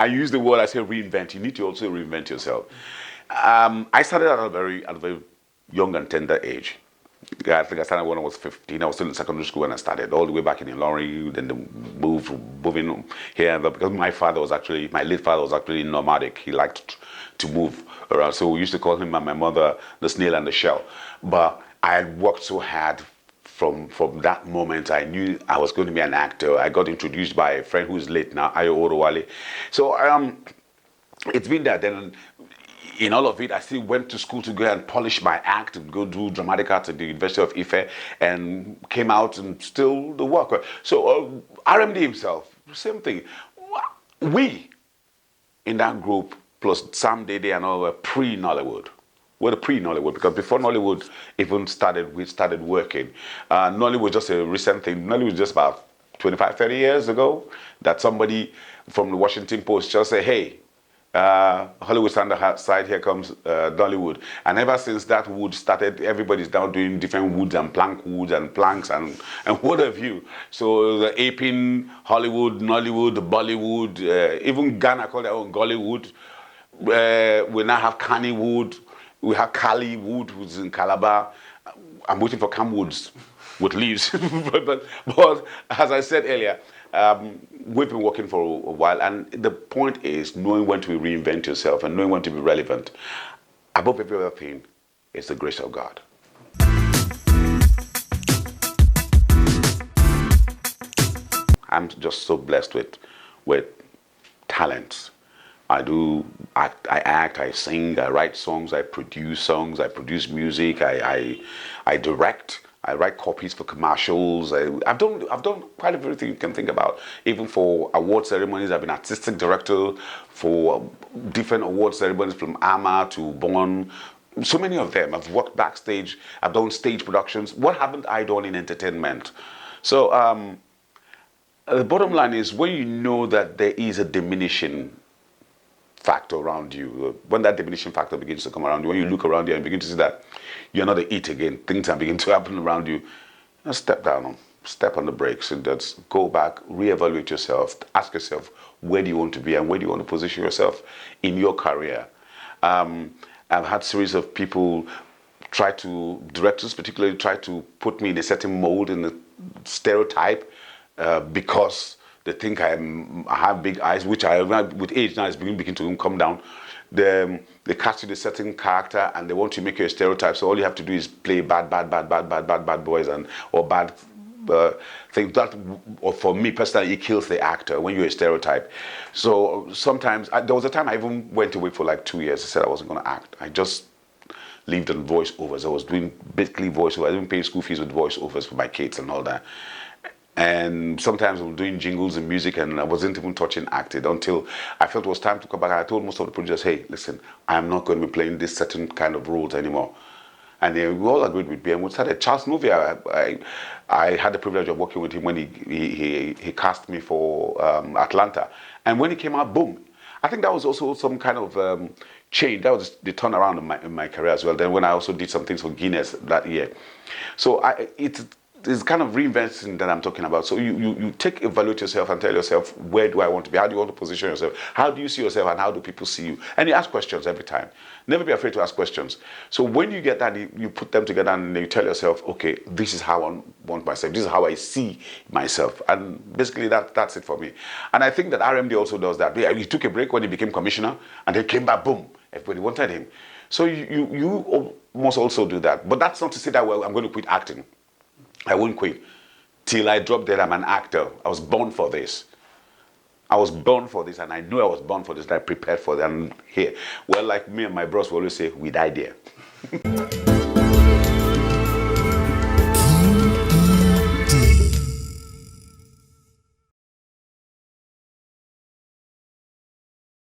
I use the word, I say reinvent. You need to also reinvent yourself. I started at a very young and tender age. I think I started when I was 15. I was still in secondary school when I started, all the way back in Ilorin, then the moving here. Because my late father was actually nomadic. He liked to move around. So we used to call him and my mother the snail and the shell. But I had worked so hard from that moment. I knew I was going to be an actor. I got introduced by a friend who's late now, Ayo Orowale. So it's been there. Then in all of it, I still went to school to go and polish my act and go do dramatic art at the University of Ife, and came out and still the work. So RMD himself, same thing. We in that group plus Sam Dede and all were pre-Nollywood. We're the pre-Nollywood because before Nollywood even started, we started working. Nollywood was just a recent thing. Nollywood was just about 25, 30 years ago that somebody from the Washington Post just said, hey, Hollywood's on the side, here comes Nollywood. And ever since that wood started, everybody's now doing different woods and planks and what have you. So the aping Hollywood, Nollywood, Bollywood, even Ghana call their own Gollywood. We now have Kannywood. We have Caliwood, which is in Calabar. I'm waiting for Camwoods with leaves. but as I said earlier, we've been working for a while, and the point is knowing when to reinvent yourself and knowing when to be relevant. Above every other thing, it's the grace of God. I'm just so blessed with talents. I act, I sing, I write songs, I produce music, I direct. I write copies for commercials. I've done quite everything you can think about. Even for award ceremonies, I've been artistic director for different award ceremonies from AMA to Bonn. So many of them. I've worked backstage. I've done stage productions. What haven't I done in entertainment? So the bottom line is when you know that there is a diminishing factor around you, when that diminishing factor begins to come around you, when you look around you and begin to see that you're not the it again, things are beginning to happen around you, step down, step on the brakes and just go back, reevaluate yourself, ask yourself, where do you want to be and where do you want to position yourself in your career? I've had series of people directors particularly try to put me in a certain mold, in a stereotype, because they think I have big eyes, which with age now is beginning to come down. They cast you a certain character and they want to make you a stereotype. So all you have to do is play bad boys or bad things. That, or for me personally, it kills the actor when you're a stereotype. So sometimes there was a time I even went away for like 2 years. I said I wasn't going to act. I just lived on voiceovers. I was doing basically voiceovers. I didn't pay school fees with voiceovers for my kids and all that. And sometimes I was doing jingles and music and I wasn't even touching acting until I felt it was time to come back. I told most of the producers, hey, listen, I am not going to be playing this certain kind of roles anymore. And we all agreed with me and we started. Charles Novia, I had the privilege of working with him when he cast me for Atlanta. And when he came out, boom. I think that was also some kind of change. That was the turnaround in my career as well. Then when I also did some things for Guinness that year. So it's kind of reinventing that I'm talking about. So you evaluate yourself and tell yourself, where do I want to be? How do you want to position yourself? How do you see yourself and how do people see you? And you ask questions every time. Never be afraid to ask questions. So when you get that, you put them together and you tell yourself, okay, this is how I want myself. This is how I see myself. And basically that's it for me. And I think that RMD also does that. He took a break when he became commissioner and then came back, boom, everybody wanted him. So you must also do that. But that's not to say that, well, I'm going to quit acting. I won't quit till I drop dead. I'm an actor. I was born for this. I was born for this, and I knew I was born for this, and I prepared for that. And here, well, like me and my bros will always say, we died there.